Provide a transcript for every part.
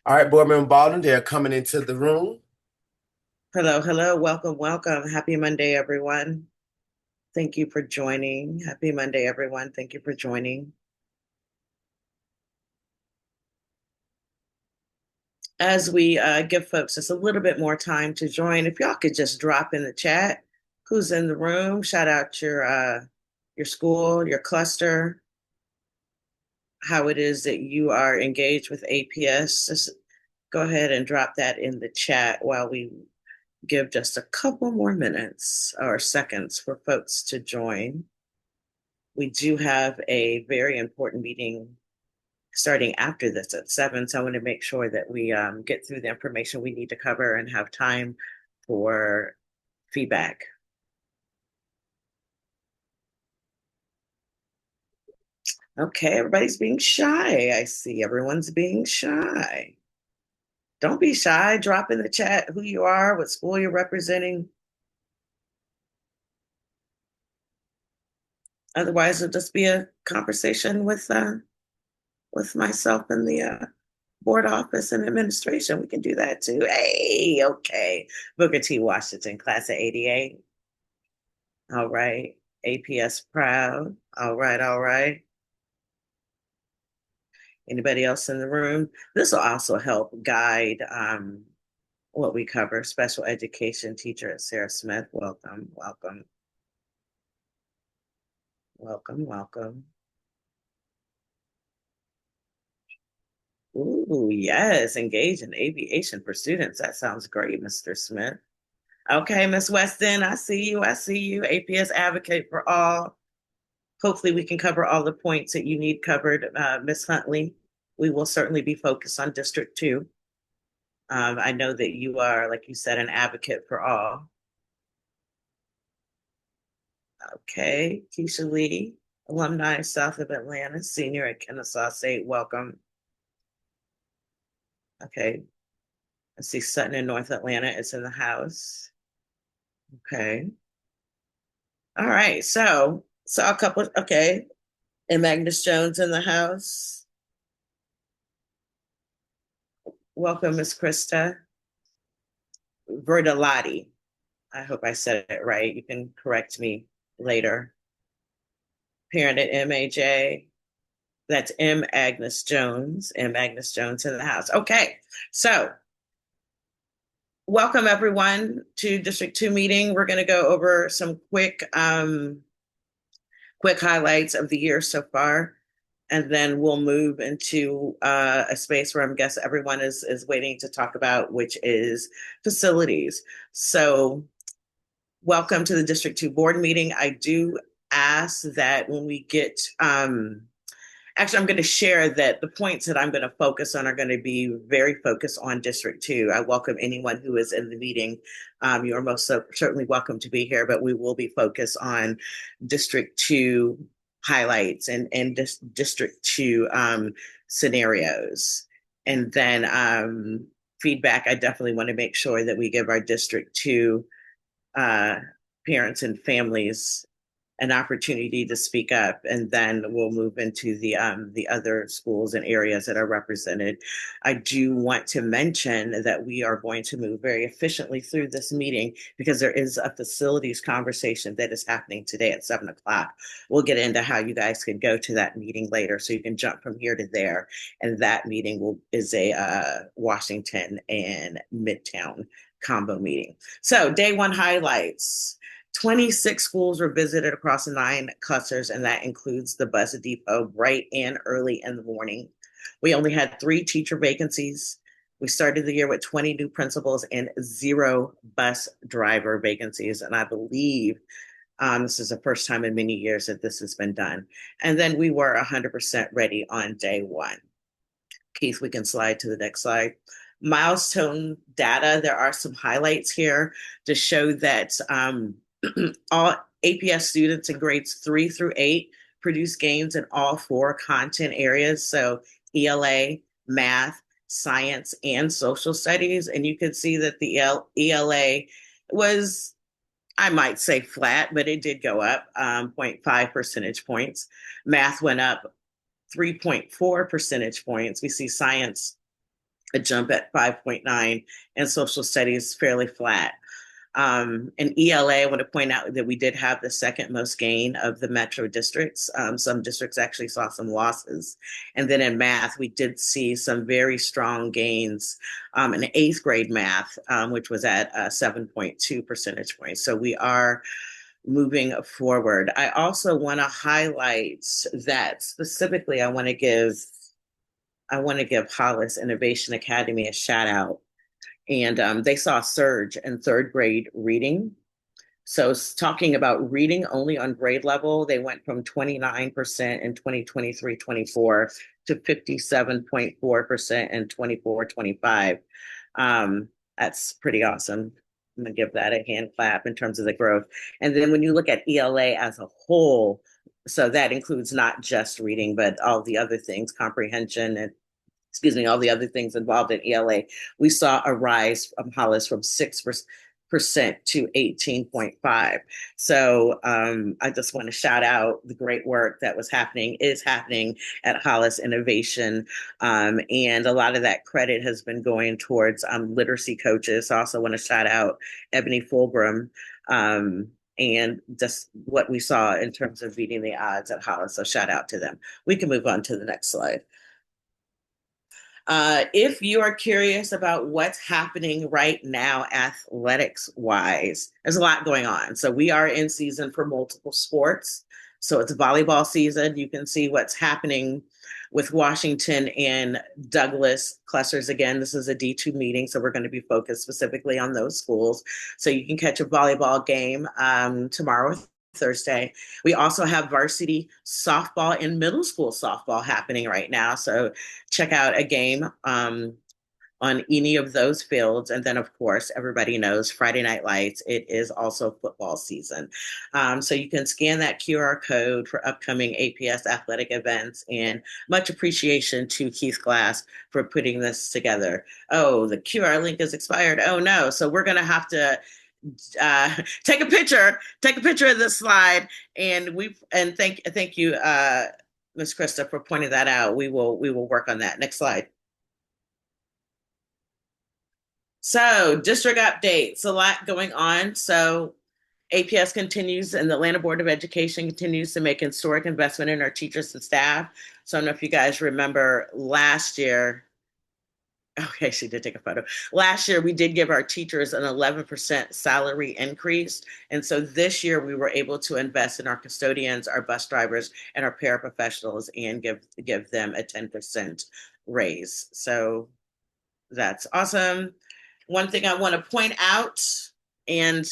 All right, Board Member Baldwin, they're coming into the room. Hello, hello, welcome, welcome. Happy Monday, everyone. Thank you for joining. Happy Monday, everyone. Thank you for joining. As we give folks just a little bit more time to join, if y'all could just drop in the chat who's in the room, shout out your school, your cluster, how it is that you are engaged with APS. Just go ahead and drop that in the chat while we give just a couple more minutes or seconds for folks to join. We do have a very important meeting starting after this at 7. So I want to make sure that we get through the information we need to cover and have time for feedback. Okay, everybody's being shy. I see everyone's being shy. Don't be shy. Drop in the chat who you are, what school you're representing. Otherwise, it'll just be a conversation with myself and the board office and administration. We can do that too. Hey, okay. Booker T. Washington, class of 88. All right. APS proud. All right, all right. Anybody else in the room? This will also help guide what we cover. Special education teacher at Sarah Smith. Welcome, welcome, welcome, welcome. Ooh, yes, engage in aviation for students. That sounds great, Mr. Smith. Okay, Miss Weston, I see you. I see you. APS advocate for all. Hopefully, we can cover all the points that you need covered, Miss Huntley. We will certainly be focused on District 2. I know that you are, like you said, an advocate for all. Okay, Keisha Lee, alumni South of Atlanta, senior at Kennesaw State. Welcome. Okay, I see Sutton in North Atlanta is in the house. Okay. All right. So saw a couple. Okay. And Magnus Jones in the house. Welcome, Miss Krista Verdalati. I hope I said it right. You can correct me later. Parent at MAJ. That's M. Agnes Jones. M. Agnes Jones in the house. Okay. So welcome everyone to District 2 meeting. We're going to go over some quick highlights of the year so far, and then we'll move into a space where I'm guessing everyone is waiting to talk about, which is facilities. So welcome to the District 2 board meeting. I do ask that when we get actually, I'm going to share that the points that I'm going to focus on are going to be very focused on District 2. I welcome anyone who is in the meeting. You are most certainly welcome to be here, but we will be focused on District 2 highlights and District 2 scenarios. And then feedback, I definitely want to make sure that we give our District 2 parents and families an opportunity to speak up, and then we'll move into the other schools and areas that are represented. I do want to mention that we are going to move very efficiently through this meeting because there is a facilities conversation that is happening today at 7 o'clock. We'll get into how you guys can go to that meeting later, so you can jump from here to there. And that meeting is a Washington and Midtown combo meeting. So day one highlights. 26 schools were visited across 9 clusters, and that includes the bus depot bright and early in the morning. We only had 3 teacher vacancies. We started the year with 20 new principals and 0 bus driver vacancies. And I believe this is the first time in many years that this has been done. And then we were 100% ready on day one. Keith, we can slide to the next slide. Milestone data, there are some highlights here to show that all APS students in grades 3 through 8 produce gains in all 4 content areas. So ELA, math, science, and social studies. And you can see that the ELA was, I might say flat, but it did go up 0.5 percentage points. Math went up 3.4 percentage points. We see science a jump at 5.9, and social studies fairly flat. In ELA, I want to point out that we did have the second most gain of the metro districts. Some districts actually saw some losses. And then in math, we did see some very strong gains in eighth grade math, which was at 7.2 percentage points. So we are moving forward. I also want to highlight that specifically I want to give Hollis Innovation Academy a shout out, and they saw a surge in third grade reading. So, talking about reading only on grade level, they went from 29% in 2023-24 to 57.4% in 24-25. That's pretty awesome. I'm going to give that a hand clap in terms of the growth. And then when you look at ELA as a whole, so that includes not just reading, but all the other things, comprehension and all the other things involved in ELA, we saw a rise from Hollis from 6% to 18.5. So I just want to shout out the great work that is happening at Hollis Innovation. And a lot of that credit has been going towards literacy coaches. I also want to shout out Ebony Fulgram, and just what we saw in terms of beating the odds at Hollis. So shout out to them. We can move on to the next slide. If you are curious about what's happening right now, athletics wise, there's a lot going on. So we are in season for multiple sports. So it's volleyball season. You can see what's happening with Washington and Douglas clusters. Again, this is a D2 meeting, so we're going to be focused specifically on those schools. So you can catch a volleyball game tomorrow, Thursday. We also have varsity softball and middle school softball happening right now. So check out a game on any of those fields. And then, of course, everybody knows Friday Night Lights, it is also football season. So you can scan that QR code for upcoming APS athletic events. And much appreciation to Keith Glass for putting this together. Oh, the QR link is expired. Oh, no. So we're going to have to take a picture of this slide, and thank you, Ms. Krista, for pointing that out. We will work on that. Next slide. So district updates, a lot going on. So APS continues, and the Atlanta Board of Education continues to make historic investment in our teachers and staff. So I don't know if you guys remember last year. Okay, she did take a photo. Last year, we did give our teachers an 11% salary increase. And so this year, we were able to invest in our custodians, our bus drivers, and our paraprofessionals and give them a 10% raise. So that's awesome. One thing I want to point out, and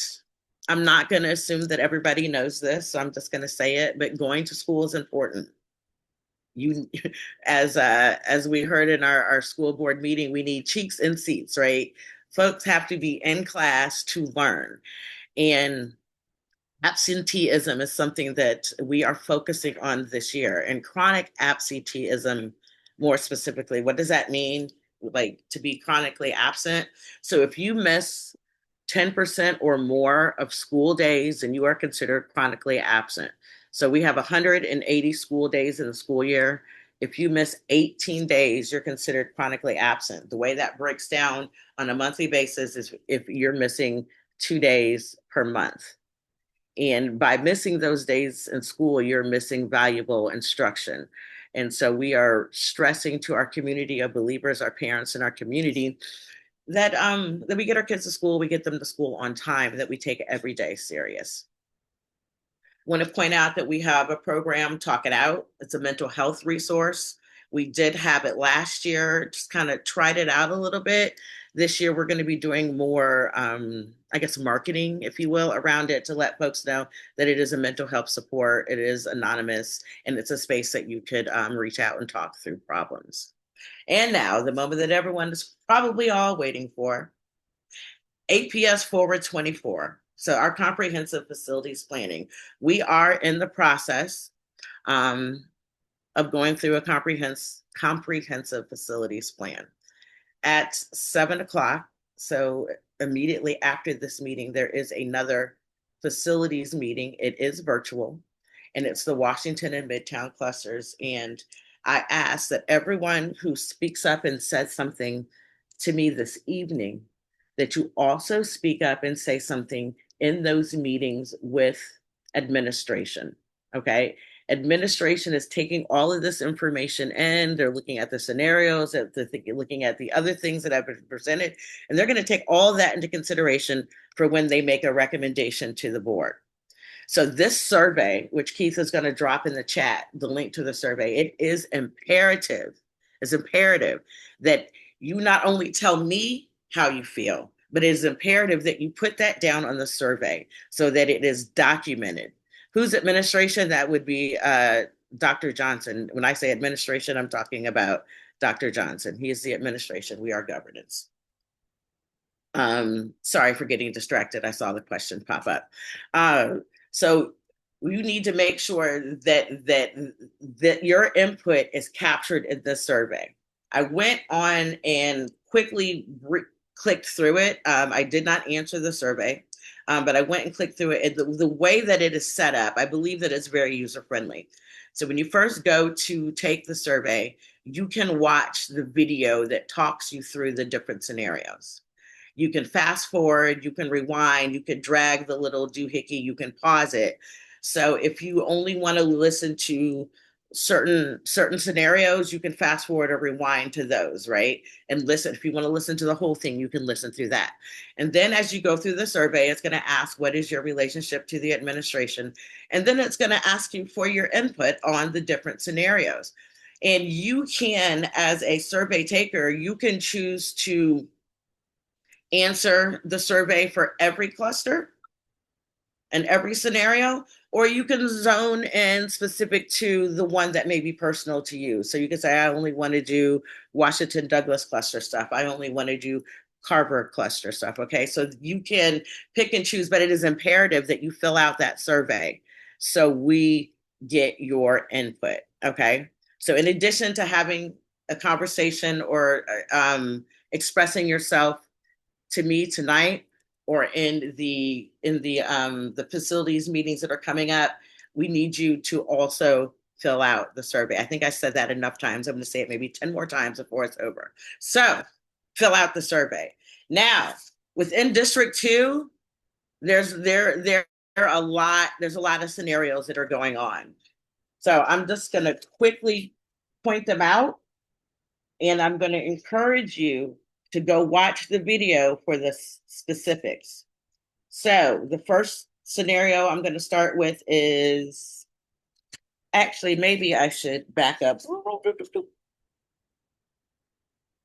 I'm not going to assume that everybody knows this, so I'm just going to say it, but going to school is important. You, as we heard in our school board meeting, we need cheeks and seats, right? Folks have to be in class to learn. And absenteeism is something that we are focusing on this year. And chronic absenteeism, more specifically, what does that mean? Like, to be chronically absent. So if you miss 10% or more of school days, and you are considered chronically absent. So we have 180 school days in the school year. If you miss 18 days, you're considered chronically absent. The way that breaks down on a monthly basis is if you're missing 2 days per month. And by missing those days in school, you're missing valuable instruction. And so we are stressing to our community of believers, our parents, and our community that we get our kids to school, we get them to school on time, that we take every day serious. Want to point out that we have a program, Talk It Out. It's a mental health resource. We did have it last year, just kind of tried it out a little bit. This year, we're going to be doing more, I guess, marketing, if you will, around it to let folks know that it is a mental health support, it is anonymous, and it's a space that you could reach out and talk through problems. And now, the moment that everyone is probably all waiting for, APS Forward 24. So our comprehensive facilities planning. We are in the process of going through a comprehensive facilities plan. At 7:00, so immediately after this meeting, there is another facilities meeting. It is virtual, and it's the Washington and Midtown clusters. And I ask that everyone who speaks up and says something to me this evening that you also speak up and say something in those meetings with administration. Okay. Administration is taking all of this information and they're looking at the scenarios, looking at the other things that have been presented, and they're going to take all that into consideration for when they make a recommendation to the board. So this survey, which Keith is going to drop in the chat, the link to the survey, it is imperative. It's imperative that you not only tell me how you feel, but it is imperative that you put that down on the survey so that it is documented. Whose administration? That would be Dr. Johnson. When I say administration, I'm talking about Dr. Johnson. He is the administration. We are governance. Sorry for getting distracted. I saw the question pop up. So you need to make sure that your input is captured in the survey. I went on and quickly clicked through it. I did not answer the survey, but I went and clicked through it. The way that it is set up, I believe that it's very user-friendly. So when you first go to take the survey, you can watch the video that talks you through the different scenarios. You can fast forward, you can rewind, you can drag the little doohickey, you can pause it. So if you only want to listen to certain scenarios, you can fast forward or rewind to those, right? And listen. If you want to listen to the whole thing, you can listen through that. And then as you go through the survey, it's going to ask, what is your relationship to the administration? And then it's going to ask you for your input on the different scenarios. And you can, as a survey taker, you can choose to answer the survey for every cluster and every scenario, or you can zone in specific to the one that may be personal to you. So you can say, I only want to do Washington Douglas cluster stuff. I only want to do Carver cluster stuff. Okay. So you can pick and choose, but it is imperative that you fill out that survey so we get your input. Okay. So in addition to having a conversation or expressing yourself to me tonight or in the facilities meetings that are coming up, we need you to also fill out the survey. I think I said that enough times. I'm going to say it maybe 10 more times before it's over. So fill out the survey. Now, within District 2, there's a lot of scenarios that are going on. So I'm just going to quickly point them out, and I'm going to encourage you to go watch the video for the specifics. So the first scenario I'm going to start with is, actually, maybe I should back up.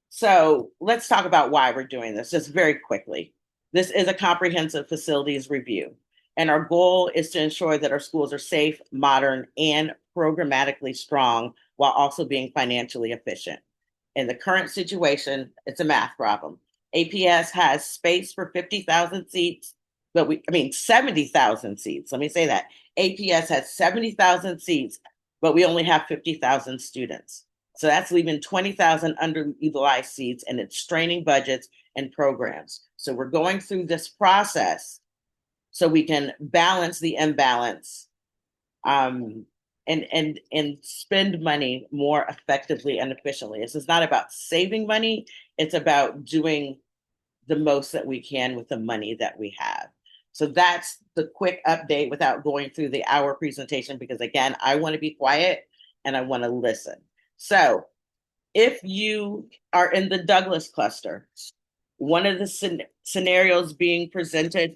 So let's talk about why we're doing this just very quickly. This is a comprehensive facilities review, and our goal is to ensure that our schools are safe, modern, and programmatically strong while also being financially efficient. In the current situation, it's a math problem. APS has space for 50,000 seats, but 70,000 seats. Let me say that. APS has 70,000 seats, but we only have 50,000 students. So that's leaving 20,000 underutilized seats, and it's straining budgets and programs. So we're going through this process so we can balance the imbalance and spend money more effectively and efficiently. This is not about saving money. It's about doing the most that we can with the money that we have. So that's the quick update without going through the hour presentation, because again, I want to be quiet and I want to listen. So if you are in the Douglas cluster, one of the scenarios being presented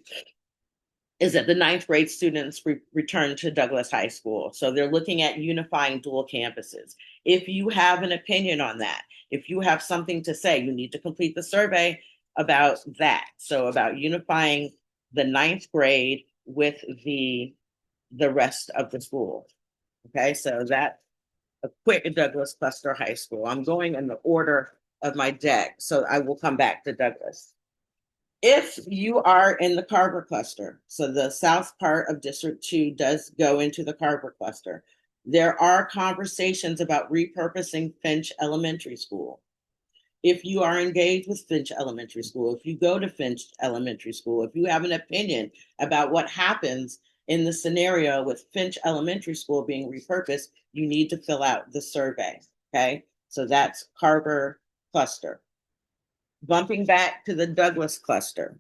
is that the ninth grade students return to Douglas High School. So they're looking at unifying dual campuses. If you have an opinion on that, if you have something to say, you need to complete the survey about that. So about unifying the ninth grade with the rest of the school. Okay, so that's a quick Douglas Cluster High School. I'm going in the order of my deck, so I will come back to Douglas. If you are in the Carver cluster, so the south part of District 2 does go into the Carver cluster, there are conversations about repurposing Finch Elementary School. If you are engaged with Finch Elementary School, if you go to Finch Elementary School, if you have an opinion about what happens in the scenario with Finch Elementary School being repurposed, you need to fill out the survey, okay? So that's Carver cluster. Bumping back to the Douglas cluster,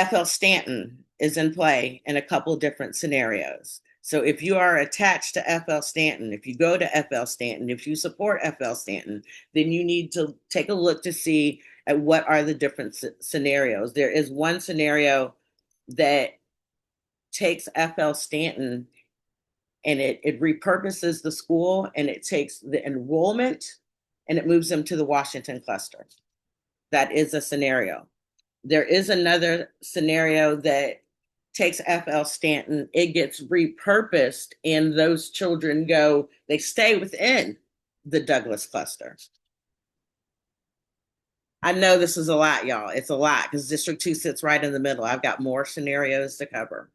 FL Stanton is in play in a couple different scenarios. So if you are attached to FL Stanton, if you go to FL Stanton, if you support FL Stanton, then you need to take a look to see at what are the different scenarios. There is one scenario that takes FL Stanton and it repurposes the school, and it takes the enrollment and it moves them to the Washington cluster. That is a scenario. There is another scenario that takes FL Stanton, it gets repurposed, and those children they stay within the Douglas cluster. I know this is a lot, y'all. It's a lot because District 2 sits right in the middle. I've got more scenarios to cover.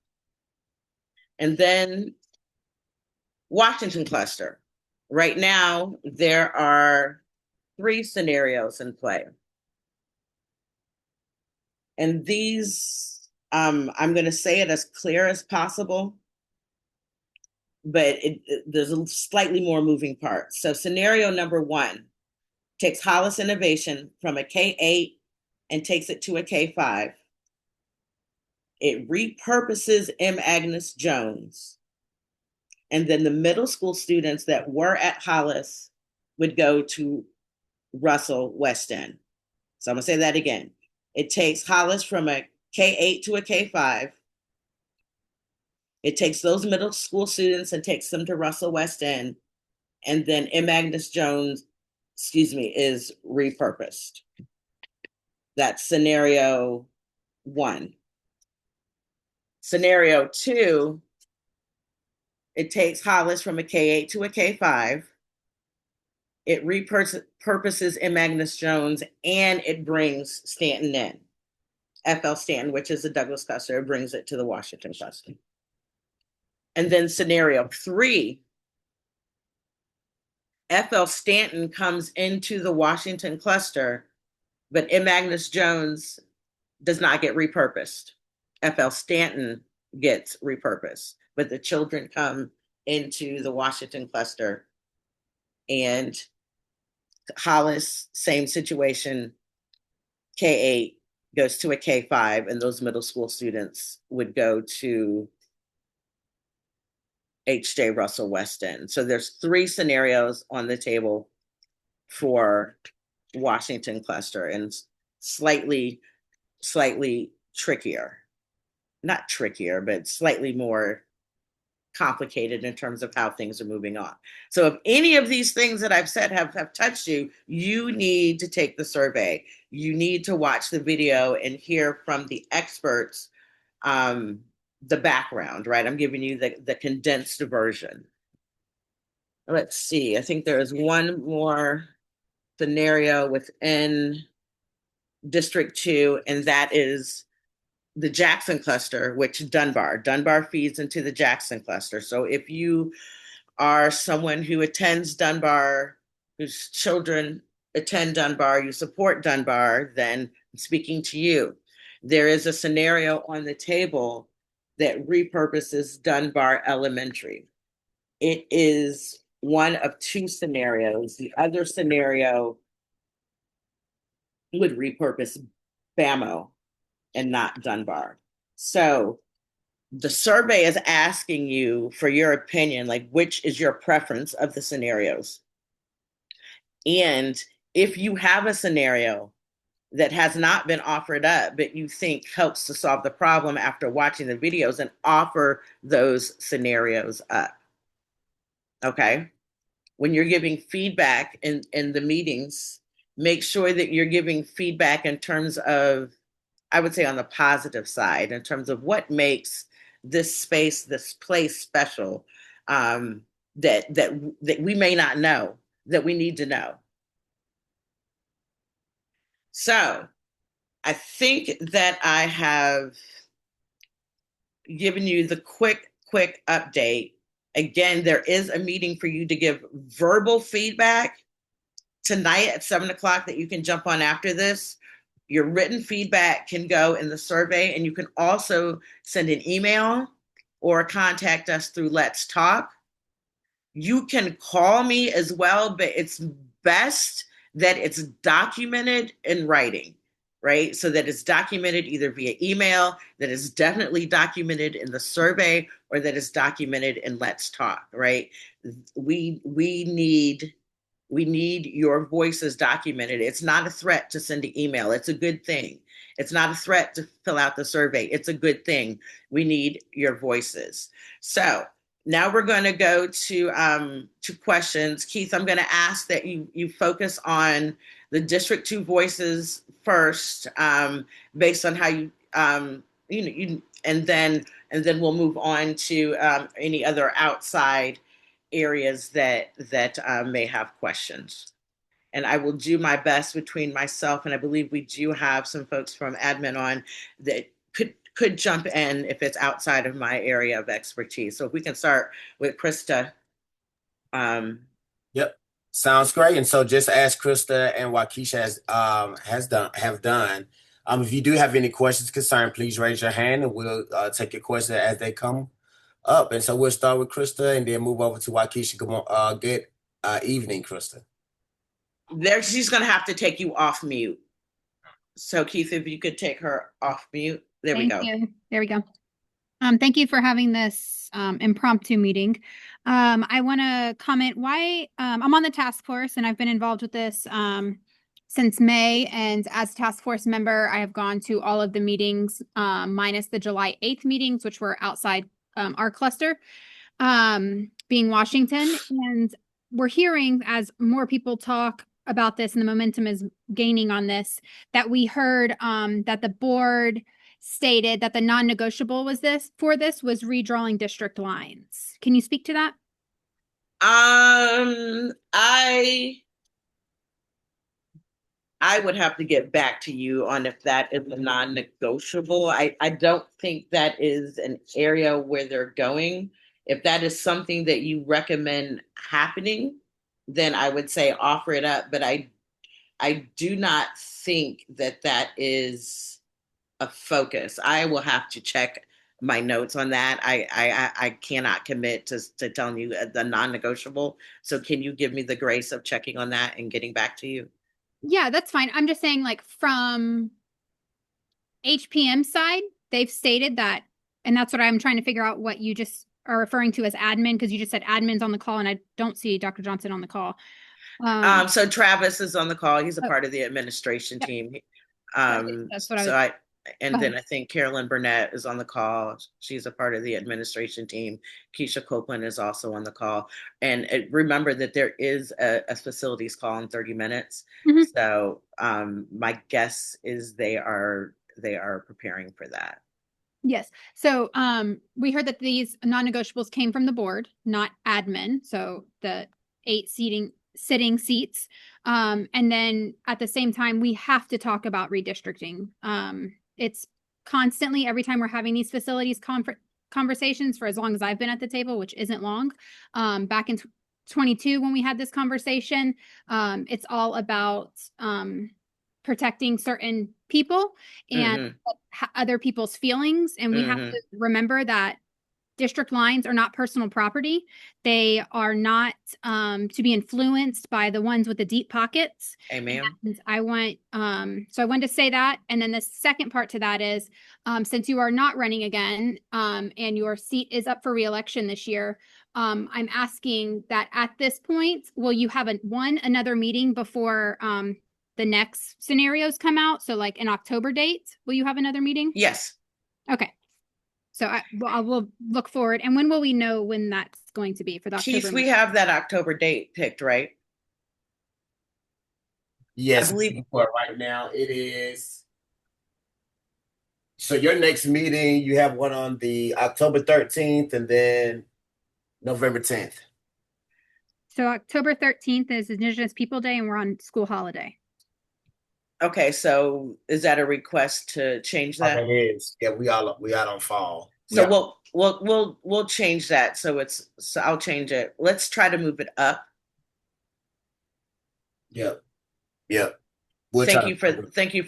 And then Washington cluster. Right now, there are 3 scenarios in play. And these, I'm going to say it as clear as possible, but there's a slightly more moving parts. So scenario number 1 takes Hollis Innovation from a K-8 and takes it to a K-5. It repurposes M. Agnes Jones. And then the middle school students that were at Hollis would go to Russell West End. So I'm going to say that again. It takes Hollis from a K-8 to a K-5. It takes those middle school students and takes them to Russell West End. And then M. Agnes Jones, is repurposed. That's scenario 1. Scenario 2, it takes Hollis from a K-8 to a K-5. It repurposes M. Agnes Jones, and it brings Stanton in. FL Stanton, which is the Douglas cluster, brings it to the Washington cluster. And then scenario 3, FL Stanton comes into the Washington cluster, but M. Agnes Jones does not get repurposed. FL Stanton gets repurposed, but the children come into the Washington cluster, and Hollis, same situation, K-8 goes to a K-5, and those middle school students would go to H.J. Russell West End. So there's 3 scenarios on the table for Washington cluster, and slightly trickier. Not trickier, but slightly more complicated in terms of how things are moving on. So if any of these things that I've said have touched you, you need to take the survey. You need to watch the video and hear from the experts the background, right? I'm giving you the condensed version. Let's see. I think there is one more scenario within District 2, and that is the Jackson cluster, which Dunbar feeds into the Jackson cluster. So if you are someone who attends Dunbar, whose children attend Dunbar, you support Dunbar, then I'm speaking to you. There is a scenario on the table that repurposes Dunbar Elementary. It is one of 2 scenarios. The other scenario would repurpose BAMO and not Dunbar. So the survey is asking you for your opinion, like which is your preference of the scenarios. And if you have a scenario that has not been offered up, but you think helps to solve the problem after watching the videos, and offer those scenarios up. Okay? When you're giving feedback in the meetings, make sure that you're giving feedback in terms of, I would say on the positive side, in terms of what makes this space, this place special, that we may not know, that we need to know. So I think that I have given you the quick update. Again, there is a meeting for you to give verbal feedback tonight at 7:00 that you can jump on after this. Your written feedback can go in the survey, and you can also send an email or contact us through Let's Talk. You can call me as well, but it's best that it's documented in writing, right? So that it's documented either via email, that is definitely documented in the survey, or that is documented in Let's Talk, right? We need we need your voices documented. It's not a threat to send an email. It's a good thing. It's not a threat to fill out the survey. It's a good thing. We need your voices. So now we're going to go to questions. Keith, I'm going to ask that you focus on the District 2 voices first, based on how and then we'll move on to any other outside areas that may have questions. And I will do my best between myself, and I believe we do have some folks from admin on that could jump in if it's outside of my area of expertise. So if we can start with Krista. Yep. Sounds great. And so just as Krista and Waukesha have done, if you do have any questions, concern, please raise your hand and we'll take your questions as they come up. And so we'll start with Krista and then move over to Waukesha. Good evening, Krista. There, she's going to have to take you off mute. So Keith, if you could take her off mute. There we go. Thank you. There we go. Thank you for having this impromptu meeting. I want to comment why I'm on the task force and I've been involved with this since May. And as task force member, I have gone to all of the meetings minus the July 8th meetings, which were outside our cluster, being Washington. And we're hearing as more people talk about this and the momentum is gaining on this, that we heard that the board stated that the non-negotiable was redrawing district lines. Can you speak to that? I would have to get back to you on if that is a non-negotiable. I don't think that is an area where they're going. If that is something that you recommend happening, then I would say offer it up. But I do not think that is a focus. I will have to check my notes on that. I cannot commit to telling you the non-negotiable. So can you give me the grace of checking on that and getting back to you? Yeah, that's fine. I'm just saying, like, from HPM side, they've stated that, and that's what I'm trying to figure out what you just are referring to as admin, because you just said admin's on the call and I don't see Dr. Johnson on the call. So Travis is on the call. He's a part of the administration team. That's what then I think Carolyn Burnett is on the call. She's a part of the administration team. Keisha Copeland is also on the call. And remember that there is a facilities call in 30 minutes. Mm-hmm. So my guess is they are preparing for that. Yes. So we heard that these non-negotiables came from the board, not admin. So the 8 sitting seats. And then at the same time, we have to talk about redistricting. It's constantly, every time we're having these facilities conversations for as long as I've been at the table, which isn't long. Back in 22, when we had this conversation, it's all about protecting certain people and other people's feelings. And we have to remember that district lines are not personal property. They are not to be influenced by the ones with the deep pockets. Amen. And I want, so I wanted to say that. And then the second part to that is, since you are not running again and your seat is up for re-election this year, I'm asking that at this point, will you have another meeting before the next scenarios come out? So like an October date, will you have another meeting? Yes. Okay. So I will look forward. And when will we know when that's going to be for the October Keith, we have that October date picked, right? Yes, I believe for right now it is. So your next meeting, you have one on the October 13th and then November 10th. So October 13th is Indigenous People Day and we're on school holiday. Okay, so is that a request to change that? It is. Yeah, we all on fall. So we'll change that. So I'll change it. Let's try to move it up. Yep. Thank you for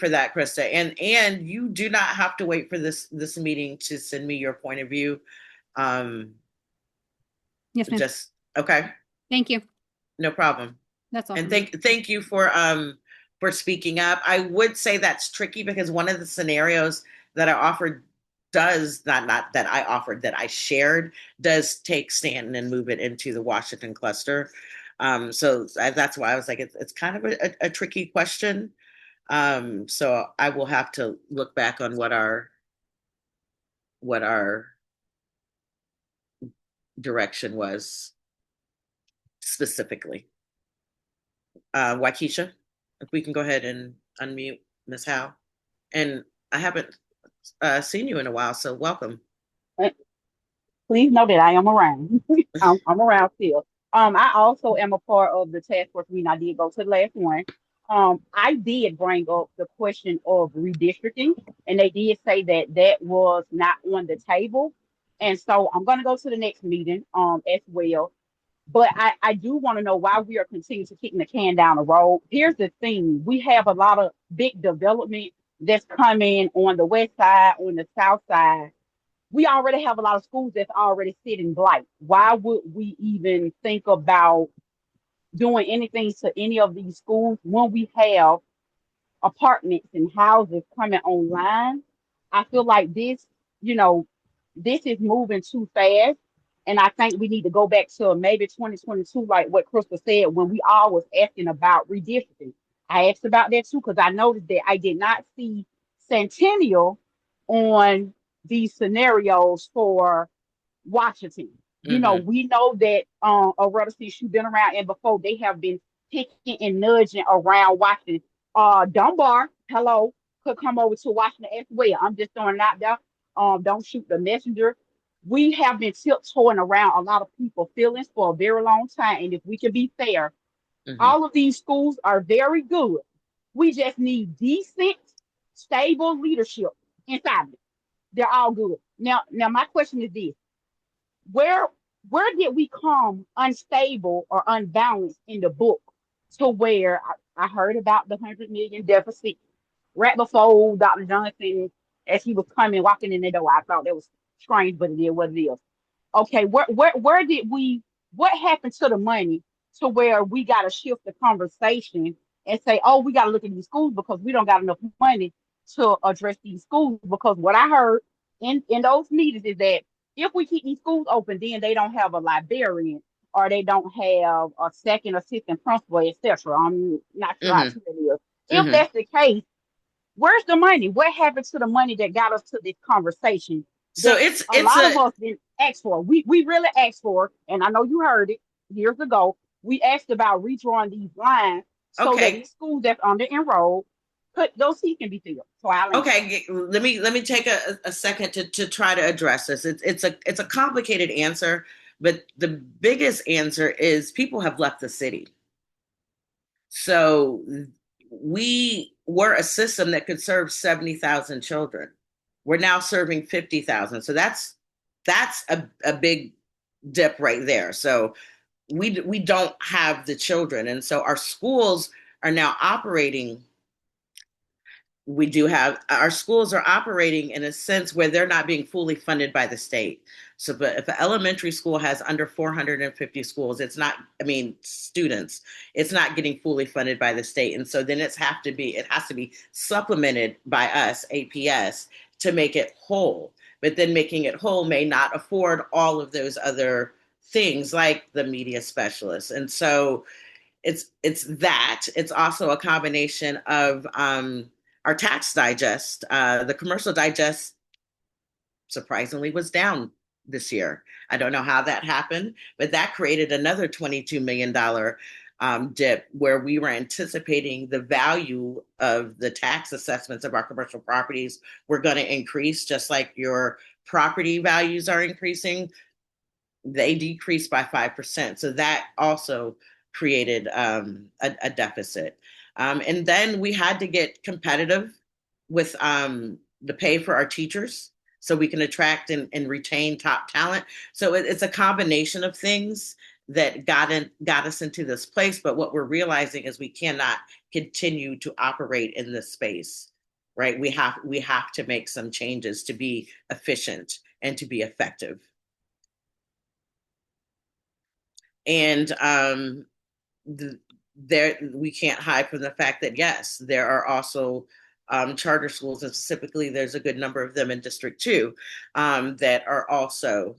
that, Krista. And you do not have to wait for this meeting to send me your point of view. Yes, ma'am. Just okay. Thank you. No problem. That's all And for me. thank you for speaking up. I would say that's tricky because one of the scenarios that I offered does not that I offered that I shared does take Stanton and move it into the Washington cluster. So that's why I was like, it's kind of a tricky question. So I will have to look back on what our direction was specifically. Waukesha, if we can go ahead and unmute Miss Howe. And I haven't seen you in a while, so welcome. Please know that I am around. I'm around still. I also am a part of the task force meeting. I did go to the last one. I did bring up the question of redistricting, and they did say that that was not on the table. And so I'm going to go to the next meeting as well. But I do want to know why we are continuing to kicking the can down the road. Here's the thing: we have a lot of big development that's coming on the west side, on the south side. We already have a lot of schools that's already sitting blight. Why would we even think about doing anything to any of these schools when we have apartments and houses coming online? I feel like you know, this is moving too fast. And I think we need to go back to maybe 2022, like what Crystal said, when we all was asking about redistricting. I asked about that too, because I noticed that I did not see Centennial on these scenarios for Washington. Mm-hmm. We know that Aretta, since you've been around and before, they have been picking and nudging around Washington. Dunbar, hello, could come over to Washington as well. I'm just throwing it out there. Don't shoot the messenger. We have been tiptoeing around a lot of people's feelings for a very long time. And if we can be fair, Mm-hmm. all of these schools are very good. We just need decent, stable leadership inside of it. They're all good. Now my question is this: where where did we come unstable or unbalanced in the book to where I heard about the 100 million deficit right before Dr. Johnson, as he was coming walking in the door? I thought that was strange, but it is what it is. Okay, where did we, what happened to the money to where we got to shift the conversation and say, oh, we got to look at these schools because we don't got enough money to address these schools? Because what I heard in those meetings is that if we keep these schools open, then they don't have a librarian or they don't have a second assistant principal, etc. I'm not sure how Mm-hmm. true that is. If Mm-hmm. that's the case, where's the money? What happened to the money that got us to this conversation So that it's a it's lot of a us didn't ask for? We really asked for, and I know you heard it years ago. We asked about redrawing these lines so that okay. these schools that's under enrolled could those seats can be filled. So I land. Okay, let me take a second to try to address this. It's a complicated answer, but the biggest answer is people have left the city. So we were a system that could serve 70,000 children. We're now serving 50,000. So that's a big dip right there. So we don't have the children, and so our schools are now operating. We do have our schools are operating in a sense where they're not being fully funded by the state. So, but if an elementary school has under 450 schools, it's not, I mean, students, it's not getting fully funded by the state. And so then it has to be supplemented by us, APS, to make it whole. But then making it whole may not afford all of those other things like the media specialists. And so it's that. It's also a combination of our tax digest. The commercial digest surprisingly was down this year. I don't know how that happened, but that created another $22 million dip where we were anticipating the value of the tax assessments of our commercial properties were going to increase, just like your property values are increasing. They decreased by 5%. So that also created a deficit. And then we had to get competitive with the pay for our teachers so we can attract and retain top talent. So it's a combination of things that got us into this place. But what we're realizing is we cannot continue to operate in this space, right? We have to make some changes to be efficient and to be effective. And the there we can't hide from the fact that yes, there are also charter schools, and specifically there's a good number of them in District 2 that are also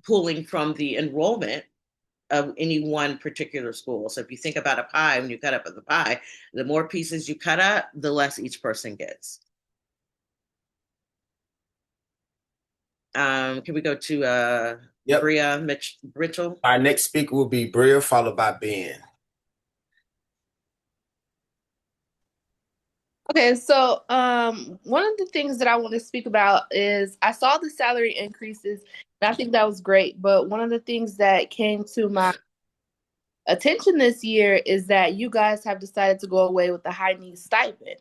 pulling from the enrollment of any one particular school. So if you think about a pie, when you cut up the pie, the more pieces you cut up, the less each person gets. Can we go to Yep. Bria Mitchell? Our next speaker will be Bria, followed by Ben. Okay, so one of the things that I want to speak about is I saw the salary increases, and I think that was great. But one of the things that came to my attention this year is that you guys have decided to go away with the high needs stipend.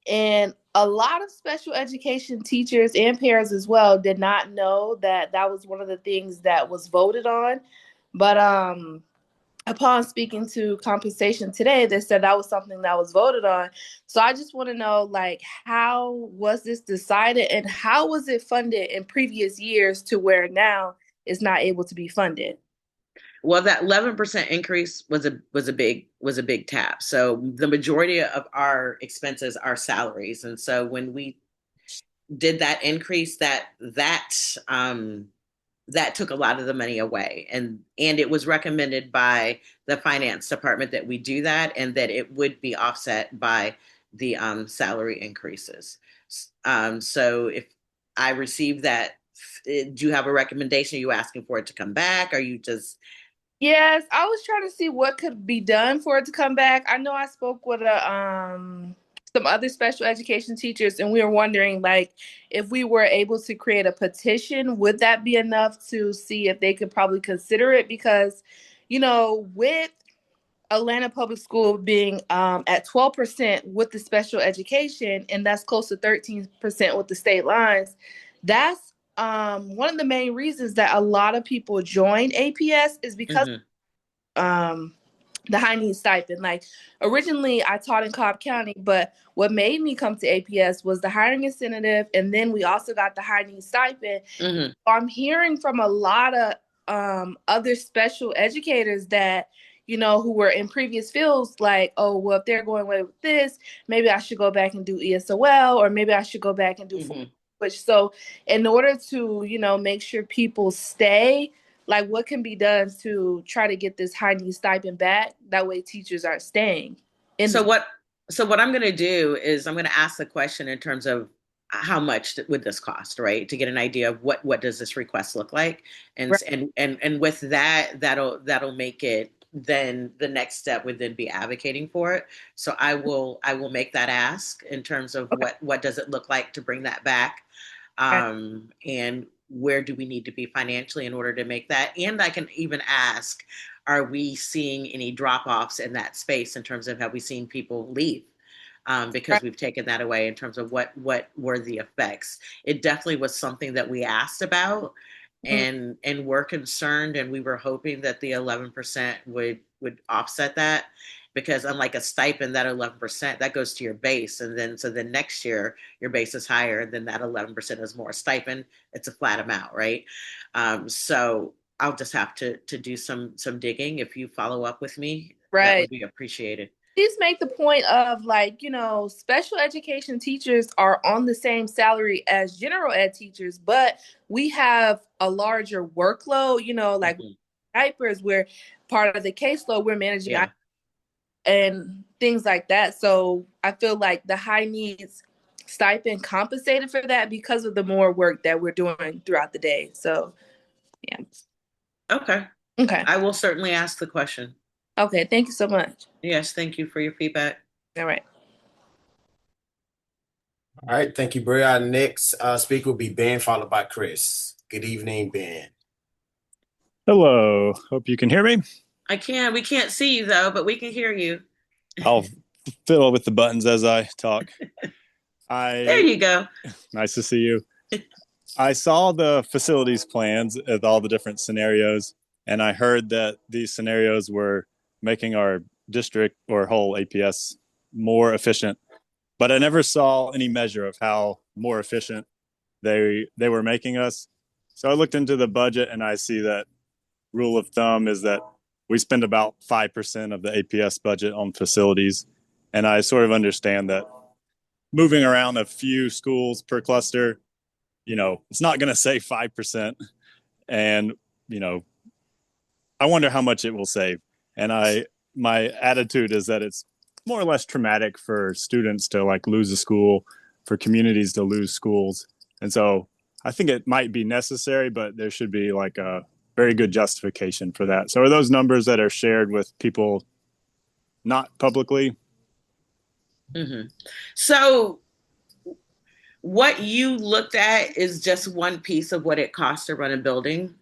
And a lot of special education teachers and parents as well did not know that that was one of the things that was voted on. But upon speaking to compensation today, they said that was something that was voted on. So I just want to know, like, how was this decided and how was it funded in previous years to where now it's not able to be funded? Well, that 11% increase was a big tap. So the majority of our expenses are salaries, and so when we did that increase, that took a lot of the money away, and it was recommended by the finance department that we do that, and that it would be offset by the salary increases. So if I receive that, do you have a recommendation? Are you asking for it to come back? Are you just Yes, I was trying to see what could be done for it to come back. I know I spoke with some other special education teachers, and we were wondering, like, if we were able to create a petition, would that be enough to see if they could probably consider it? Because, with Atlanta Public School being at 12% with the special education, and that's close to 13% with the state lines, that's one of the main reasons that a lot of people join APS is because the high needs stipend. Like, originally I taught in Cobb County, but what made me come to APS was the hiring incentive, and then we also got the high needs stipend. I'm hearing from a lot of other special educators that who were in previous fields, like, oh, well, if they're going away with this, maybe I should go back and do ESOL, or maybe I should go back and do so in order to make sure people stay, like, what can be done to try to get this high need stipend back? That way teachers are staying. So what I'm going to do is I'm going to ask the question in terms of how much would this cost, right? To get an idea of what does this request look like, and right. and with that'll make it. Then the next step would then be advocating for it. So I will make that ask in terms of what does it look like to bring that back, and where do we need to be financially in order to make that? And I can even ask, are we seeing any drop-offs in that space in terms of have we seen people leave? Because we've taken that away in terms of what were the effects. It definitely was something that we asked about, and we're concerned, and we were hoping that the 11% would offset that, because unlike a stipend, that 11% that goes to your base, and then so then next year your base is higher, and then that 11% is more. Stipend, it's a flat amount, right? So I'll just have to do some digging. If you follow up with me, that would be appreciated. Please make the point of, like, special education teachers are on the same salary as general ed teachers, but we have a larger workload, like diapers, we're part of the caseload, we're managing and things like that. So I feel like the high needs stipend compensated for that because of the more work that we're doing throughout the day. So, yeah. Okay. I will certainly ask the question. Okay, thank you so much. Yes, thank you for your feedback. All right. All right, thank you, Bria. Our next speaker will be Ben, followed by Chris. Good evening, Ben. Hello. Hope you can hear me. I can. We can't see you, though, but we can hear you. I'll fiddle with the buttons as I talk. There you go. Nice to see you. I saw the facilities plans with all the different scenarios, and I heard that these scenarios were making our district or whole APS more efficient, but I never saw any measure of how more efficient they were making us. So I looked into the budget, and I see that rule of thumb is that we spend about 5% of the APS budget on facilities. And I sort of understand that moving around a few schools per cluster, it's not going to save 5%. And, I wonder how much it will save. And my attitude is that it's more or less traumatic for students to like lose a school, for communities to lose schools. And so I think it might be necessary, but there should be like a very good justification for that. So are those numbers that are shared with people not publicly? Mm-hmm. So what you looked at is just one piece of what it costs to run a building.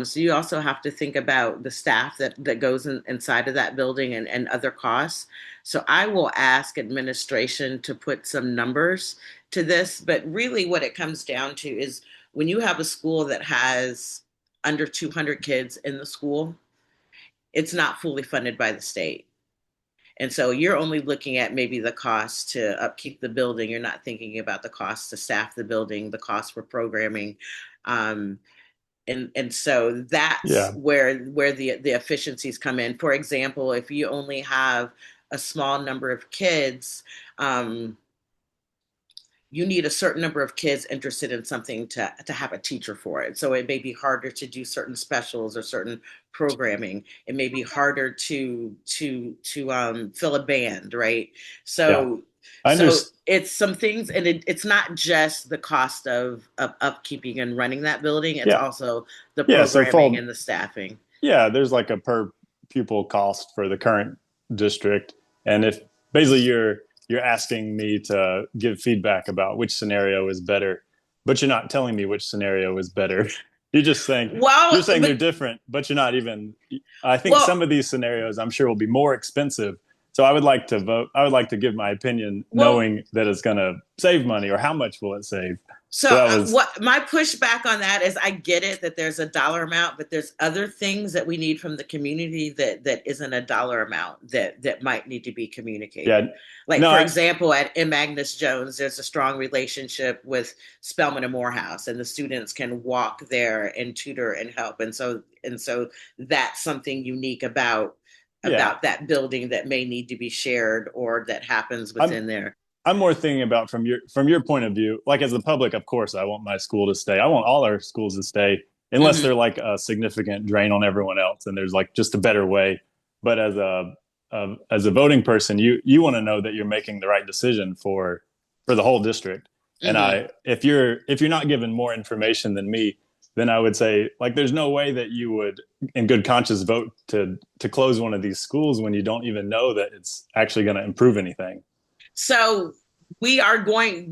So you also have to think about the staff that goes inside of that building and other costs. So I will ask administration to put some numbers to this, but really what it comes down to is when you have a school that has under 200 kids in the school, it's not fully funded by the state. And so you're only looking at maybe the cost to upkeep the building. You're not thinking about the cost to staff the building, the cost for programming. And so that's where the efficiencies come in. For example, if you only have a small number of kids, you need a certain number of kids interested in something to have a teacher for it. So it may be harder to do certain specials or certain programming. It may be harder to fill a band, right? So it's some things, and it's not just the cost of upkeeping and running that building. It's also the programming and the staffing. Yeah, there's like a per pupil cost for the current district, and if basically you're asking me to give feedback about which scenario is better, but you're not telling me which scenario is better. You're just saying they're different, but you're not even. I think some of these scenarios, I'm sure, will be more expensive. So I would like to vote. I would like to give my opinion, knowing that it's going to save money, or how much will it save? So what my pushback on that is, I get it that there's a dollar amount, but there's other things that we need from the community that isn't a dollar amount that might need to be communicated. For example, at M. Agnes Jones, there's a strong relationship with Spelman and Morehouse, and the students can walk there and tutor and help. And so that's something unique about that building that may need to be shared or that happens within there. I'm more thinking about from your point of view, like as the public, of course, I want my school to stay. I want all our schools to stay, unless they're like a significant drain on everyone else and there's like just a better way. But as a voting person, you want to know that you're making the right decision for the whole district. And if you're not given more information than me, then I would say, like, there's no way that you would in good conscience vote to close one of these schools when you don't even know that it's actually going to improve anything. So we are going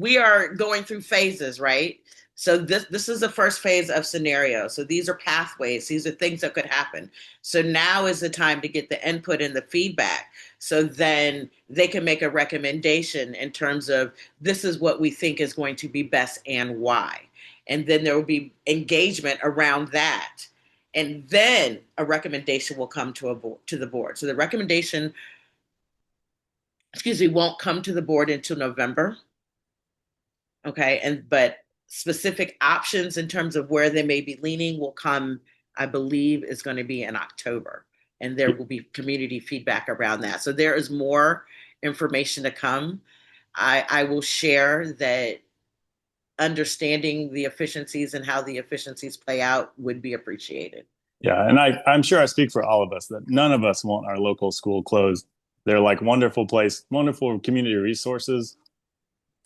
through phases, right? So this is the first phase of scenario. So these are pathways. These are things that could happen. So now is the time to get the input and the feedback. So then they can make a recommendation in terms of, this is what we think is going to be best and why. And then there will be engagement around that. And then a recommendation will come to the board. So the recommendation won't come to the board until November. Okay. But specific options in terms of where they may be leaning will come, I believe, is going to be in October. And there will be community feedback around that. So there is more information to come. I will share that understanding the efficiencies and how the efficiencies play out would be appreciated. Yeah. And I'm sure I speak for all of us that none of us want our local school closed. They're like wonderful wonderful community resources.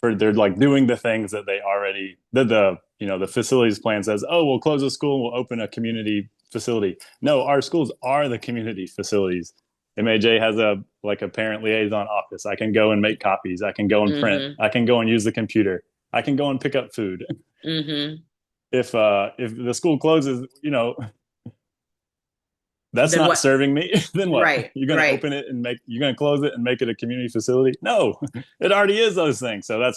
They're like doing the things that they already did. The facilities plan says, oh, we'll close a school, we'll open a community facility. No, our schools are the community facilities. MAJ has a parent liaison office. I can go and make copies. I can go and print. I can go and use the computer. I can go and pick up food. If the school closes, that's then not what? Serving me. Then what? Right. You're going to open it and you're going to close it and make it a community facility? No, it already is those things. So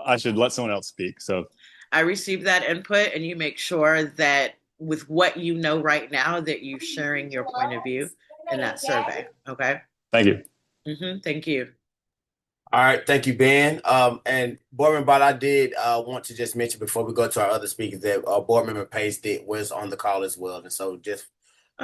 I should let someone else speak. So I received that input, and you make sure that with what you know right now that you're sharing your point of view in that survey. Okay. Thank you. Thank you. All right, thank you, Ben. And Board Member Bott, I did want to just mention before we go to our other speakers that Board Member Pace was on the call as well, and so just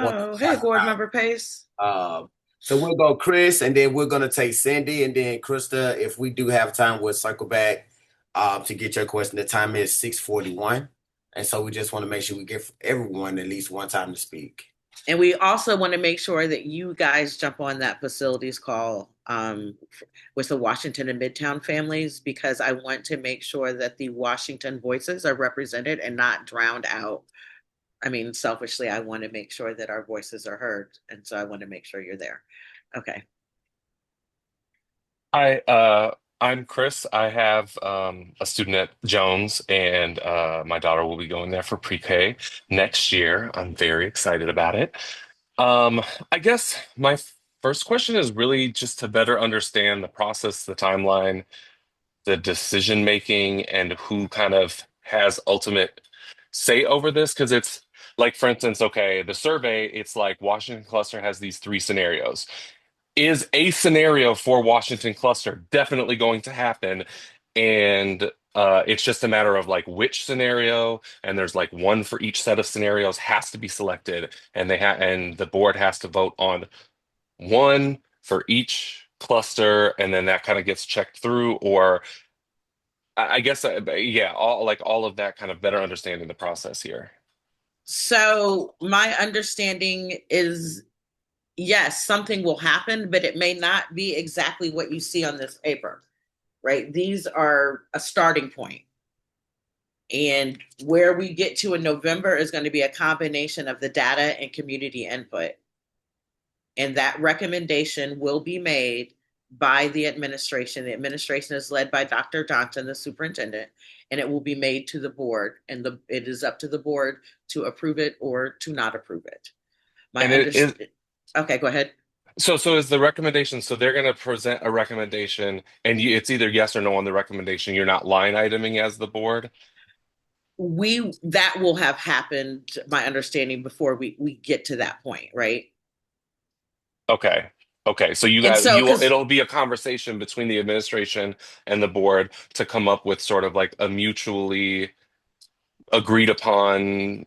want Oh, to hey, talk board member Pace. about. So we'll go Chris, and then we're gonna take Cindy, and then Krista. If we do have time, we'll circle back to get your question. The time is 6:41, and so we just want to make sure we give everyone at least one time to speak. And we also want to make sure that you guys jump on that facilities call with the Washington and Midtown families, because I want to make sure that the Washington voices are represented and not drowned out. I mean, selfishly, I want to make sure that our voices are heard. And so I want to make sure you're there. Okay. Hi, I'm Chris. I have a student at Jones, and my daughter will be going there for pre-K next year. I'm very excited about it. Um, I guess my first question is really just to better understand the process, the timeline, the decision making, and who kind of has ultimate say over this. Because it's like, for instance, okay, the survey, it's like Washington Cluster has these three scenarios. Is a scenario for Washington Cluster definitely going to happen? And it's just a matter of like which scenario, and there's like one for each set of scenarios has to be selected, and the board has to vote on one for each cluster, and then that kind of gets checked through. Or I guess, yeah, all of that kind of better understanding the process here. So my understanding is yes, something will happen, but it may not be exactly what you see on this paper, right? These are a starting point. And where we get to in November is going to be a combination of the data and community input. And that recommendation will be made by the administration. The administration is led by Dr. Johnson, the superintendent, and it will be made to the board. And it is up to the board to approve it or to not approve it. And it is Okay, go ahead. so is the recommendation, so they're going to present a recommendation, and it's either yes or no on the recommendation. You're not line iteming as the board. That will have happened, my understanding, before we get to that point, right? Okay. Okay. So And so because it'll be a conversation between the administration and the board to come up with sort of like a mutually agreed upon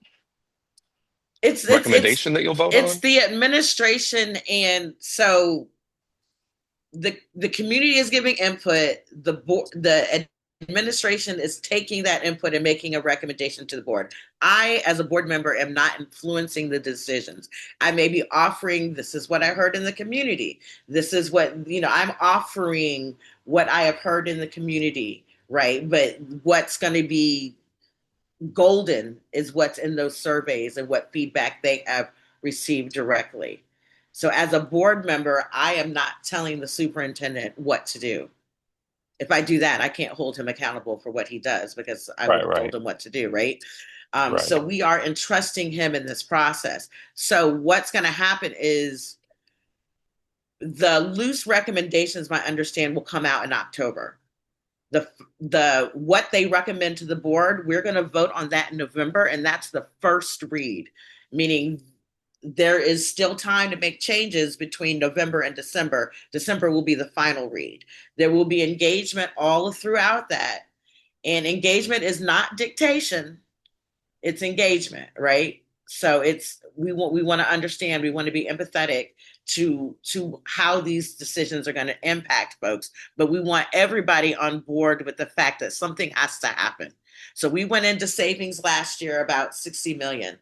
it's recommendation that you'll vote it's on? the administration, and so the community is giving input. The administration is taking that input and making a recommendation to the board. I, as a board member, am not influencing the decisions. I may be offering, this is what I heard in the community. This is what, I'm offering what I have heard in the community, right? But what's going to be golden is what's in those surveys and what feedback they have received directly. So as a board member, I am not telling the superintendent what to do. If I do that, I can't hold him accountable for what he does, because I would have told him what to do, right? So we are entrusting him in this process. So what's going to happen is the loose recommendations, my understand, will come out in October. The what they recommend to the board, we're going to vote on that in November, and that's the first read, meaning there is still time to make changes between November and December. December will be the final read. There will be engagement all throughout that. And engagement is not dictation, it's engagement, right? So we want to understand, we want to be empathetic to how these decisions are going to impact folks, but we want everybody on board with the fact that something has to happen. So we went into savings last year about 60 million.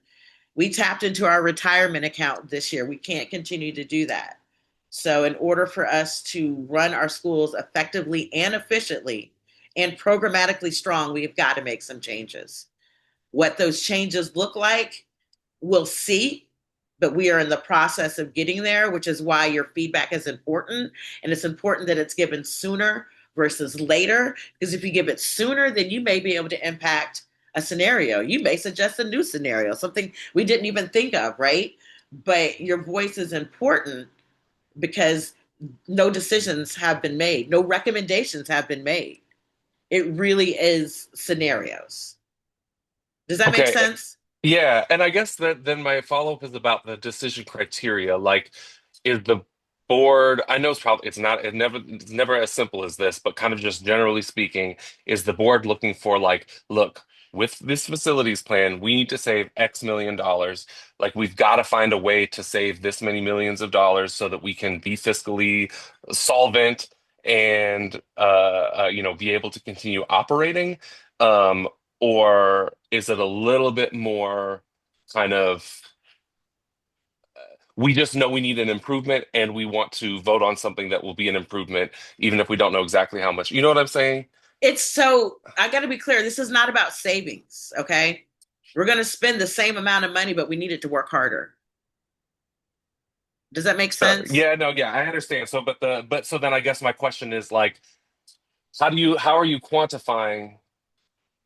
We tapped into our retirement account this year. We can't continue to do that. So in order for us to run our schools effectively and efficiently and programmatically strong, we've got to make some changes. What those changes look like, we'll see, but we are in the process of getting there, which is why your feedback is important. And it's important that it's given sooner versus later, because if you give it sooner, then you may be able to impact a scenario. You may suggest a new scenario, something we didn't even think of, right? But your voice is important because no decisions have been made, no recommendations have been made. It really is scenarios. Does that make Okay. sense? Yeah, and I guess that then my follow-up is about the decision criteria. Like, is the board, I know it's never as simple as this, but kind of just generally speaking, is the board looking for like, look, with this facilities plan, we need to save X million dollars. Like we've got to find a way to save this many millions of dollars so that we can be fiscally solvent and be able to continue operating. Um, or is it a little bit more kind of we just know we need an improvement and we want to vote on something that will be an improvement, even if we don't know exactly how much. You know what I'm saying? I got to be clear. This is not about savings. Okay. We're going to spend the same amount of money, but we need it to work harder. Does that make Sure. sense? Yeah, no, yeah, I understand. So, but so then I guess my question is like, how are you quantifying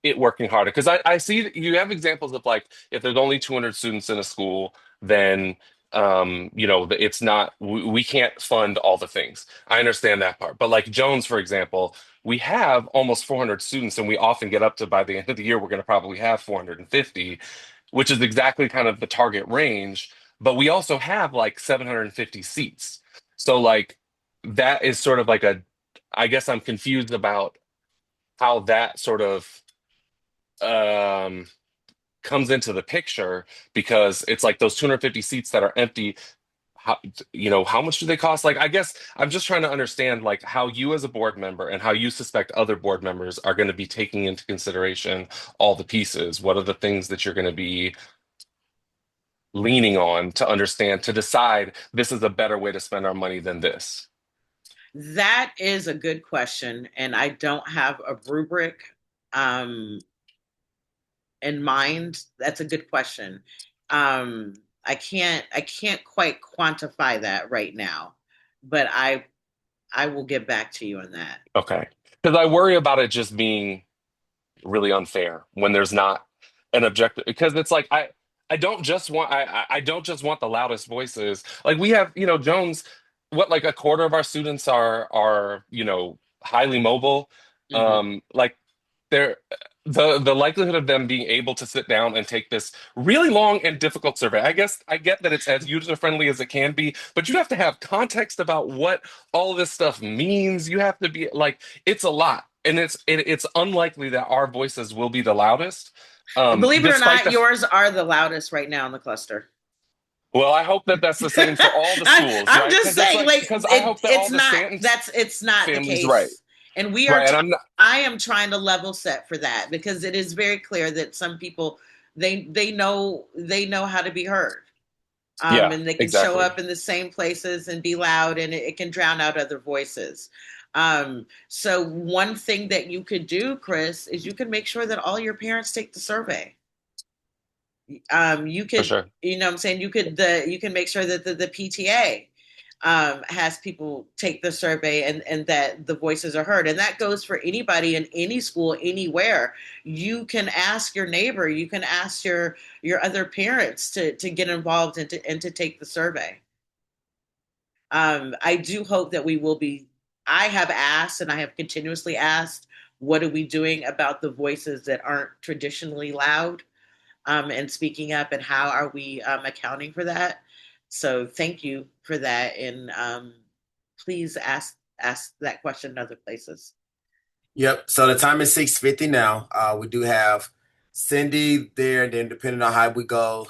it working harder? Because I see that you have examples of like if there's only 200 students in a school, then it's not we can't fund all the things. I understand that part. But like Jones, for example, we have almost 400 students, and we often get up to by the end of the year, we're going to probably have 450, which is exactly kind of the target range. But we also have like 750 seats. So like that is sort of like I guess I'm confused about how that sort of um comes into the picture because it's like those 250 seats that are empty. How much do they cost? Like, I guess I'm just trying to understand like how you as a board member and how you suspect other board members are going to be taking into consideration all the pieces. What are the things that you're going to be leaning on to understand, to decide this is a better way to spend our money than this? That is a good question. And I don't have a rubric in mind. That's a good question. I can't quite quantify that right now, but I will get back to you on that. Okay. Because I worry about it just being really unfair when there's not an objective, because it's like I don't just want the loudest voices. Like we have, Jones, what, like a quarter of our students are highly mobile. Mhm. Like they're the likelihood of them being able to sit down and take this really long and difficult survey. I guess I get that it's as user friendly as it can be, but you have to have context about what all this stuff means. You have to be like, it's a lot, and it's unlikely that our voices will be the loudest. Believe it or Despite not, the yours are the loudest right now in the cluster. well, I hope that that's the same for all the schools, I'm right? just Because it's saying, like like because I hope that all the Stanton it's not the families, right, case. And we are, right, and I'm not, I am trying to level set for that because it is very clear that some people, they know how to be heard. yeah, And they can show exactly, up in the same places and be loud, and it can drown out other voices. So one thing that you could do, Chris, is you can make sure that all your parents take the survey. You for could, sure. what I'm saying, you can make sure that the PTA has people take the survey, and that the voices are heard. And that goes for anybody in any school, anywhere. You can ask your neighbor, you can ask your other parents to get involved and to take the survey. I do hope that we will be. I have asked, and I have continuously asked, what are we doing about the voices that aren't traditionally loud, and speaking up, and how are we accounting for that? So thank you for that, and please ask that question in other places. Yep. So the time is 6:50 now. We do have Cindy there, and then depending on how we go,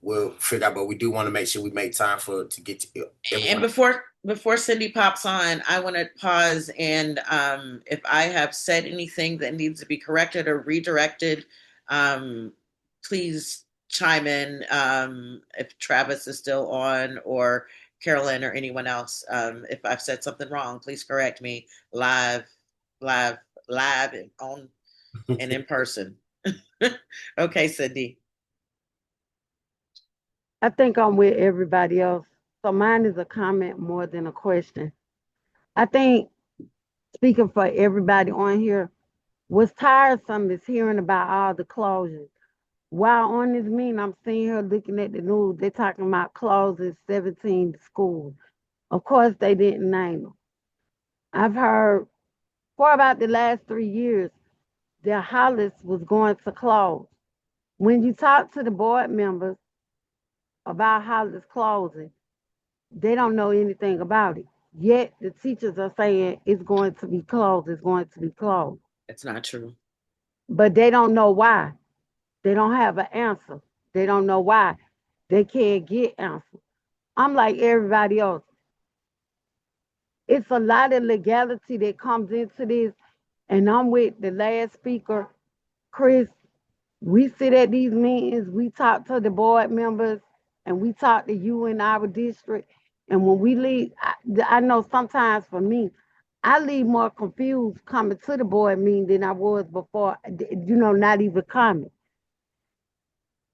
we'll figure out. But we do want to make sure we make time to get to And everyone. before Cindy pops on, I want to pause, and if I have said anything that needs to be corrected or redirected, um, please chime in, if Travis is still on, or Carolyn, or anyone else. If I've said something wrong, please correct me live, live, live, and on and in person. Okay, Cindy. I think I'm with everybody else. So mine is a comment more than a question. I think speaking for everybody on here, what's tiresome is hearing about all the closures. While on this meeting, I'm sitting here looking at the news, they're talking about closing 17 schools. Of course, they didn't name them. I've heard for about the last 3 years, their Hollis was going to close. When you talk to the board members about Hollis closing, they don't know anything about it. Yet the teachers are saying it's going to be closed, it's going to be closed. It's not true. but they don't know why. They don't have an answer. They don't know why. They can't get answers. I'm like everybody else. It's a lot of legality that comes into this. And I'm with the last speaker, Chris. We sit at these meetings, we talk to the board members, and we talk to you in our district. And when we leave, I know sometimes for me, I leave more confused coming to the board meeting than I was before, not even coming.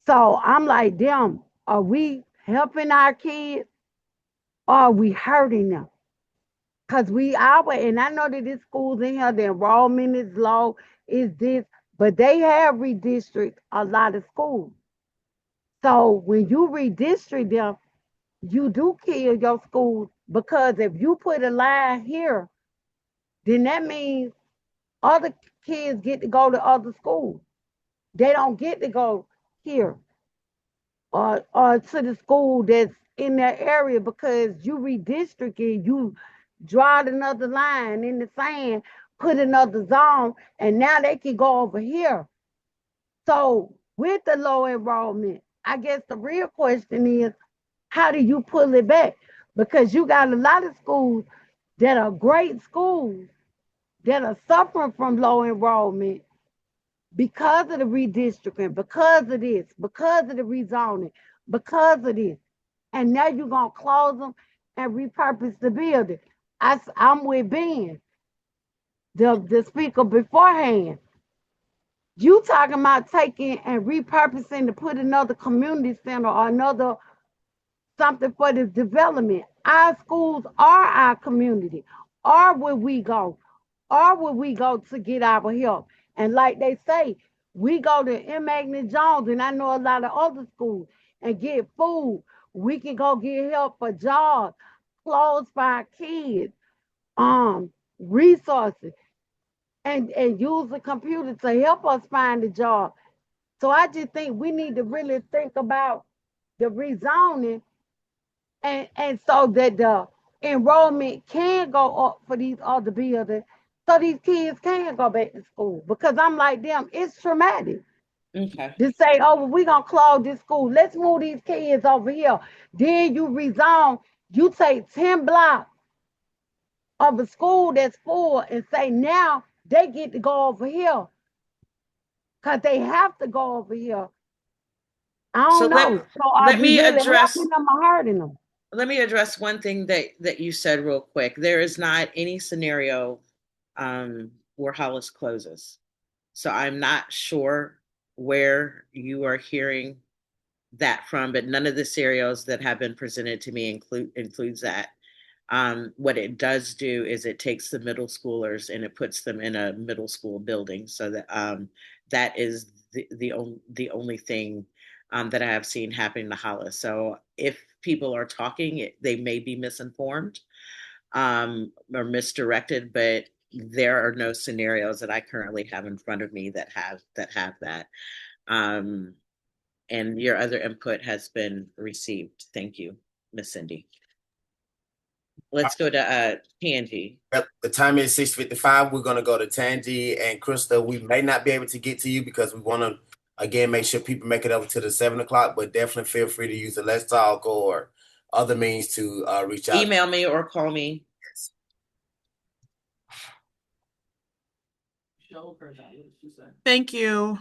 So I'm like, damn, are we helping our kids or are we hurting them? Because and I know that this schools in here, the enrollment is low, is this, but they have redistrict a lot of schools. So when you redistrict them, you do kill your schools because if you put a line here, then that means other kids get to go to other schools. They don't get to go here or to the school that's in their area because you redistricted, you drawed another line in the sand, put another zone, and now they can go over here. So with the low enrollment, I guess the real question is, how do you pull it back? Because you got a lot of schools that are great schools that are suffering from low enrollment because of the redistricting, because of this, because of the rezoning, because of this. And now you're going to close them and repurpose the building. I'm with Ben, the speaker beforehand. You talking about taking and repurposing to put another community center or another something for the development. Our schools are our community, are where we go, are where we go to get our help. And like they say, we go to M. Agnes Jones, and I know a lot of other schools, and get food. We can go get help for jobs, clothes for our kids, resources, and use the computer to help us find a job. So I just think we need to really think about the rezoning and so that the enrollment can go up for these other buildings so these kids can go back to school. Because I'm like them, it's traumatic. Okay. To say, oh, well, we're going to close this school. Let's move these kids over here. Then you rezone. You take 10 blocks of a school that's full and say, now they get to go over here because they have to go over here. I So don't know. So are let we me really address helping them or hurting them? let me address one thing that you said real quick. There is not any scenario where Hollis closes. So I'm not sure where you are hearing that from, but none of the scenarios that have been presented to me includes that. What it does do is it takes the middle schoolers and it puts them in a middle school building. So that is the only thing that I have seen happen in the Hollis. So if people are talking, they may be misinformed or misdirected, but there are no scenarios that I currently have in front of me that have that. Um, and your other input has been received. Thank you, Miss Cindy. Let's go to Tangi. Yep, the time is 6:55. We're gonna go to Tangi and Krista. We may not be able to get to you because we want to again make sure people make it over to the 7 o'clock, but definitely feel free to use the Let's Talk or other means to reach out. Email me or call me. Thank you.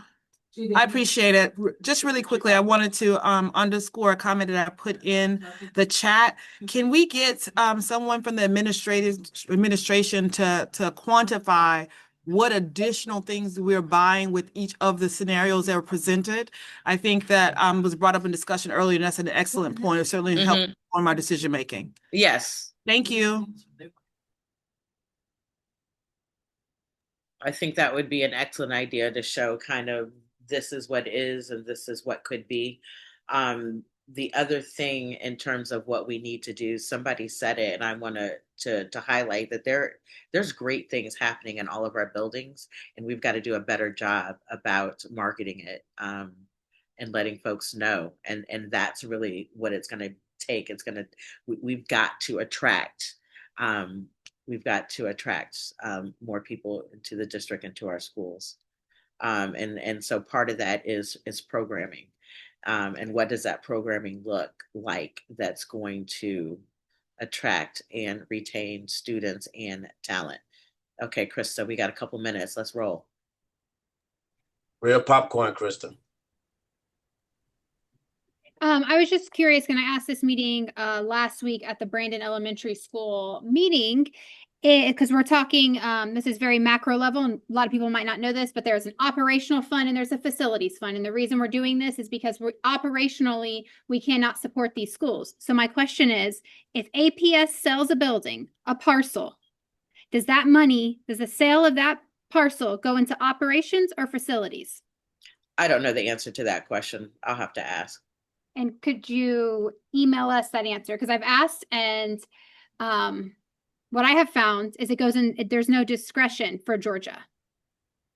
I appreciate it. Just really quickly, I wanted to underscore a comment that I put in the chat. Can we get someone from the administration to quantify what additional things we're buying with each of the scenarios that were presented? I think that was brought up in discussion earlier, and that's an excellent point. It certainly helped on my decision making. Yes. Thank you. I think that would be an excellent idea to show kind of this is what is and this is what could be. The other thing in terms of what we need to do, somebody said it, and I want to highlight that there's great things happening in all of our buildings, and we've got to do a better job about marketing it and letting folks know. And that's really what it's going to take. We've got to attract. We've got to attract more people into the district and to our schools. And so part of that is programming. And what does that programming look like that's going to attract and retain students and talent? Okay, Krista, we got a couple minutes. Let's roll. Real popcorn, Krista. I was just curious, and I asked this meeting last week at the Brandon Elementary School meeting, because we're talking, this is very macro level, and a lot of people might not know this, but there's an operational fund and there's a facilities fund. And the reason we're doing this is because operationally, we cannot support these schools. So my question is, if APS sells a building, a parcel, does that money, does the sale of that parcel go into operations or facilities? I don't know the answer to that question. I'll have to ask. And could you email us that answer? Because I've asked, and what I have found is it goes in, there's no discretion for Georgia.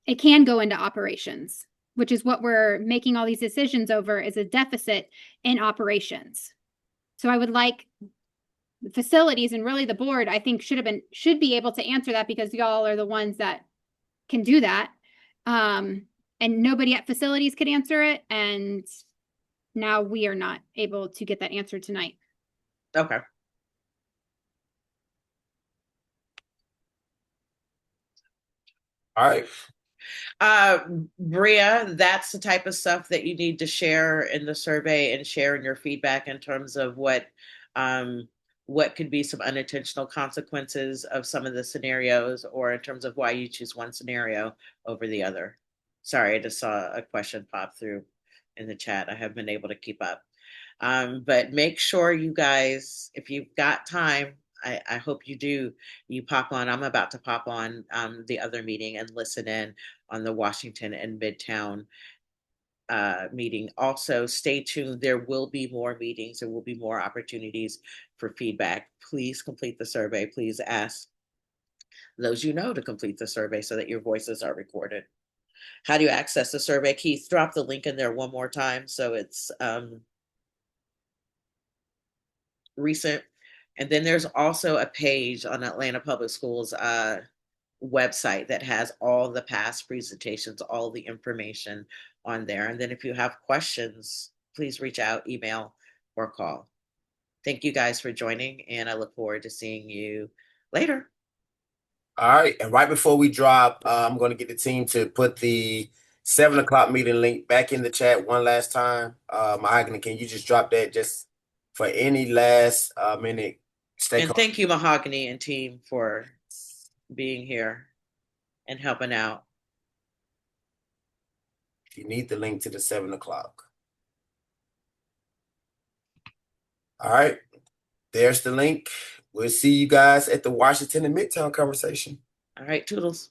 It can go into operations, which is what we're making all these decisions over, is a deficit in operations. So I would like the facilities, and really the board, I think should be able to answer that, because y'all are the ones that can do that. And nobody at facilities could answer it. And now we are not able to get that answer tonight. Okay. All right. Bria, that's the type of stuff that you need to share in the survey and share in your feedback in terms of what could be some unintentional consequences of some of the scenarios, or in terms of why you choose one scenario over the other. Sorry, I just saw a question pop through in the chat. I haven't been able to keep up. But make sure you guys, if you've got time, I hope you do, you pop on. I'm about to pop on the other meeting and listen in on the Washington and Midtown meeting. Also, stay tuned. There will be more meetings. There will be more opportunities for feedback. Please complete the survey. Please ask those you know to complete the survey so that your voices are recorded. How do you access the survey? Keith, drop the link in there one more time so it's recent. And then there's also a page on Atlanta Public Schools website that has all the past presentations, all the information on there. And then if you have questions, please reach out, email, or call. Thank you guys for joining, and I look forward to seeing you later. All right. And right before we drop, I'm going to get the team to put the 7 o'clock meeting link back in the chat one last time. Mahogany, can you just drop that just for any last minute stakeholder? And thank you, Mahogany and team, for being here and helping out. You need the link to the 7 o'clock. All right. There's the link. We'll see you guys at the Washington and Midtown conversation. All right, toodles.